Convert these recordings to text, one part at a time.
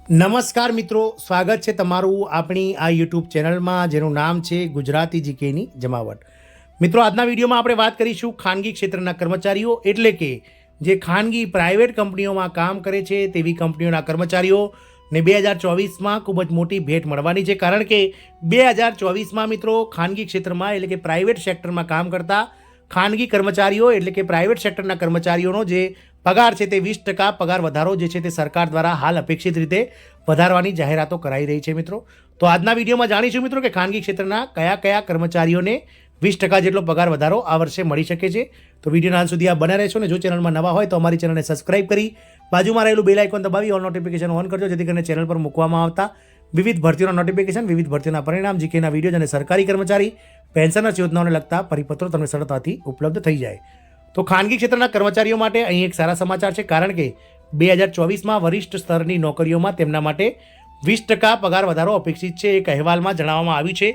નમસ્કાર મિત્રો, સ્વાગત છે તમારું આપણી આ યુટ્યુબ ચેનલમાં જેનું નામ છે ગુજરાતી જીકેની જમાવટ. મિત્રો, આજના વિડીયોમાં આપણે વાત કરીશું ખાનગી ક્ષેત્રના કર્મચારીઓ એટલે કે જે ખાનગી પ્રાઇવેટ કંપનીઓમાં કામ કરે છે તેવી કંપનીઓના કર્મચારીઓને 2024માં ખૂબ જ મોટી ભેટ મળવાની છે. કારણ કે 2024માં મિત્રો ખાનગી ક્ષેત્રમાં એટલે કે પ્રાઇવેટ સેક્ટરમાં કામ કરતા ખાનગી કર્મચારીઓ એટલે કે પ્રાઇવેટ સેક્ટરના કર્મચારીઓનો જે પગાર છે તે 20% પગાર વધારો જે છે તે સરકાર દ્વારા હાલ અપેક્ષિત રીતે વધારવાની જાહેરાતો કરાઈ રહી છે. મિત્રો, તો આજના વિડીયોમાં જાણીશું મિત્રો કે ખાનગી ક્ષેત્રના કયા કયા કર્મચારીઓને 20% જેટલો પગાર વધારો આ વર્ષે મળી શકે છે. તો વિડીયોના અંત સુધી આ બને રહેશો ને જો ચેનલમાં નવા હોય તો અમારી ચેનલને સબસ્ક્રાઇબ કરી બાજુમાં રહેલું બેલ આઇકોન દબાવી ઓલ નોટિફિકેશન ઓન કરજો, જેથી કરીને ચેનલ પર મૂકવામાં આવતા વિવિધ ભરતીઓના નોટિફિકેશન, વિવિધ ભરતીઓના પરિણામ, જીકેના વિડીયો અને સરકારી કર્મચારી પેન્શનર્સ યોજનાઓને લગતા પરિપત્રો તમને સરળતાથી ઉપલબ્ધ થઈ જાય. તો ખાનગી ક્ષેત્રના કર્મચારીઓ માટે અહીં એક સારા સમાચાર છે, કારણ કે 2024માં વરિષ્ઠ સ્તરની નોકરીઓમાં તેમના માટે 20% પગાર વધારો અપેક્ષિત છે. એક અહેવાલમાં જણાવવામાં આવ્યું છે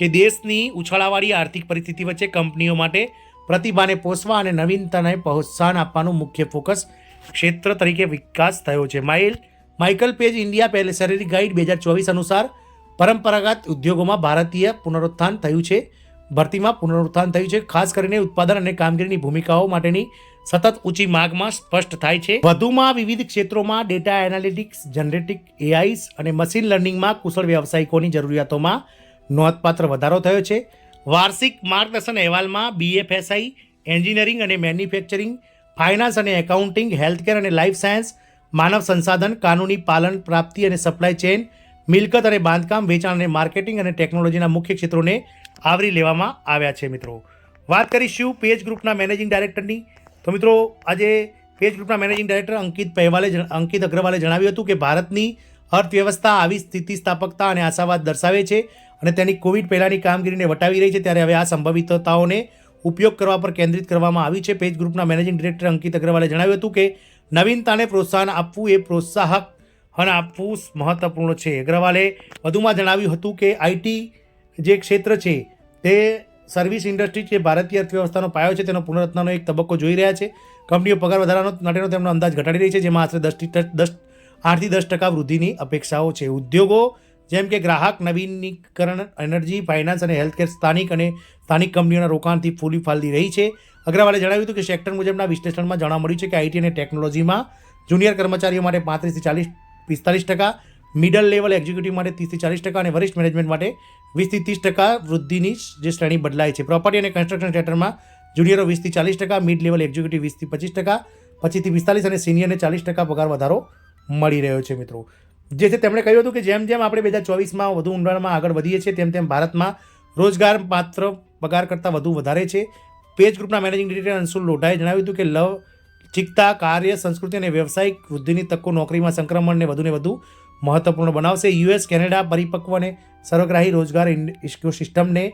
કે દેશની ઉછાળાવાળી આર્થિક પરિસ્થિતિ વચ્ચે કંપનીઓ માટે પ્રતિભાને પોષવા અને નવીનતાને પ્રોત્સાહન આપવાનું મુખ્ય ફોકસ ક્ષેત્ર તરીકે વિકાસ થયો છે. Michael page India salary guide 2024 અનુસાર પરંપરાગત ઉદ્યોગોમાં ભારતીય પુનરુત્થાન થયું છે. ભરતીમાં પુનરુત્થાન થયું છે, ખાસ કરીને ઉત્પાદન અને કામગીરીની ભૂમિકાઓ માટેની સતત ઊંચી માંગમાં સ્પષ્ટ થાય છે. વધુમાં વિવિધ ક્ષેત્રોમાં ડેટા એનાલિટિક્સ, જનરેટિક એઆઈસ અને મશીન લર્નિંગમાં કુશળ વ્યવસાયિકોની જરૂરિયાતોમાં નોંધપાત્ર વધારો થયો છે. વાર્ષિક માર્ગદર્શન અહેવાલમાં બીએફએસઆઈ, એન્જિનિયરિંગ અને મેન્યુફેક્ચરિંગ, ફાઇનાન્સ અને એકાઉન્ટિંગ, હેલ્થકેર અને લાઇફ સાયન્સ, માનવ સંસાધન, કાનૂની પાલન, પ્રાપ્તિ અને સપ્લાય ચેઇન, મિલકત અને બાંધકામ, વેચાણ અને માર્કેટિંગ અને ટેકનોલોજીના મુખ્ય ક્ષેત્રોને આવરી લેવામાં આવ્યા છે. મિત્રો, વાત કરીશું પેજ ગ્રુપના મેનેજિંગ ડાયરેક્ટરની. તો મિત્રો, આજે પેજ ગ્રુપના મેનેજિંગ ડાયરેક્ટર અંકિત અગ્રવાલે જણાવ્યું હતું કે ભારતની અર્થવ્યવસ્થા આવી સ્થિતિસ્થાપકતા અને આશાવાદ દર્શાવે છે અને તેની કોવિડ પહેલાંની કામગીરીને વટાવી રહી છે, ત્યારે હવે આ સંભવિતતાઓને ઉપયોગ કરવા પર કેન્દ્રિત કરવામાં આવી છે. પેજ ગ્રુપના મેનેજિંગ ડિરેક્ટર અંકિત અગ્રવાલે જણાવ્યું હતું કે નવીનતાને પ્રોત્સાહન આપવું એ પ્રોત્સાહક આપવું મહત્વપૂર્ણ છે. અગ્રવાલે વધુમાં જણાવ્યું હતું કે આઈટી જે ક્ષેત્ર છે તે સર્વિસ ઇન્ડસ્ટ્રી જે ભારતીય અર્થવ્યવસ્થાનો પાયો છે તેનો પુનરુત્થાનનો એક તબક્કો જોઈ રહ્યા છે. કંપનીઓ પગાર વધારાનો માટેનો તેમનો અંદાજ ઘટાડી રહી છે, જેમાં આશરે 8-10% વૃદ્ધિની અપેક્ષાઓ છે. ઉદ્યોગો જેમ કે ગ્રાહક, નવીનીકરણ, એનર્જી, ફાઇનાન્સ અને હેલ્થકેર સ્થાનિક કંપનીઓના રોકાણથી ફૂલી ફાલતી રહી છે. અગ્રવાલે જણાવ્યું હતું કે સેક્ટર મુજબના વિશ્લેષણમાં જાણવા મળ્યું છે કે આઈટી અને ટેકનોલોજીમાં જુનિયર કર્મચારીઓ માટે 35-45%, મિડલ લેવલ એક્ઝિક્યુટિવ માટે 30-40% અને વરિષ્ઠ મેનેજમેન્ટ માટે 20-30% વૃદ્ધિની જે શ્રેણી બદલાય છે. પ્રોપર્ટી અને કન્સ્ટ્રક્શન સેક્ટરમાં જુનિયરો 20-40%, મિડ લેવલ એક્ઝિક્યુટિવ 20-25%, 25-45% અને સિનિયરને 40% પગાર વધારો મળી રહ્યો છે. મિત્રો, જે છે તેમણે કહ્યું હતું કે જેમ જેમ આપણે 2024માં વધુ ઊંડાણમાં આગળ વધીએ છીએ તેમ ભારતમાં રોજગાર માત્ર પગાર કરતાં વધુ વધારે છે. પેજ ગ્રુપના મેનેજિંગ ડિરેક્ટર અંશુલ લોઢાએ જણાવ્યું હતું કે લવચિકતા, કાર્ય સંસ્કૃતિ અને વ્યવસાયિક વૃદ્ધિની તકો નોકરીમાં સંક્રમણને વધુને વધુ મહત્વપૂર્ણ બનાવશે. યુએસ, કેનેડા પરિપક્વ અને સર્વગ્રાહી રોજગાર ઇકોસિસ્ટમને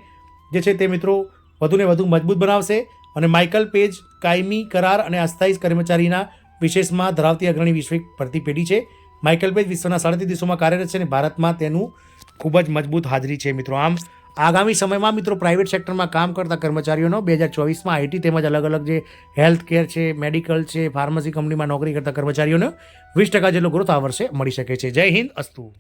જે છે તે મિત્રો વધુને વધુ મજબૂત બનાવશે અને માઇકલ પેજ કાયમી કરાર અને અસ્થાયી કર્મચારીના વિશેષમાં ધરાવતી અગ્રણી વૈશ્વિક ભરતી પેઢી છે. માઇકલ પેજ વિશ્વના 37 દેશોમાં કાર્યરત છે અને ભારતમાં તેનું ખૂબ જ મજબૂત હાજરી છે. મિત્રો, આમ આગામી સમયમાં મિત્રો પ્રાઇવેટ સેક્ટરમાં કામ કરતા કર્મચારીઓનો 2024માં આઈટી તેમજ અલગ અલગ જે હેલ્થ કેર છે, મેડિકલ છે, ફાર્મસી કંપનીમાં નોકરી કરતા કર્મચારીઓને 20% જેટલો ગ્રોથ આ વર્ષે મળી શકે છે. જય હિન્દ, અસ્તુ.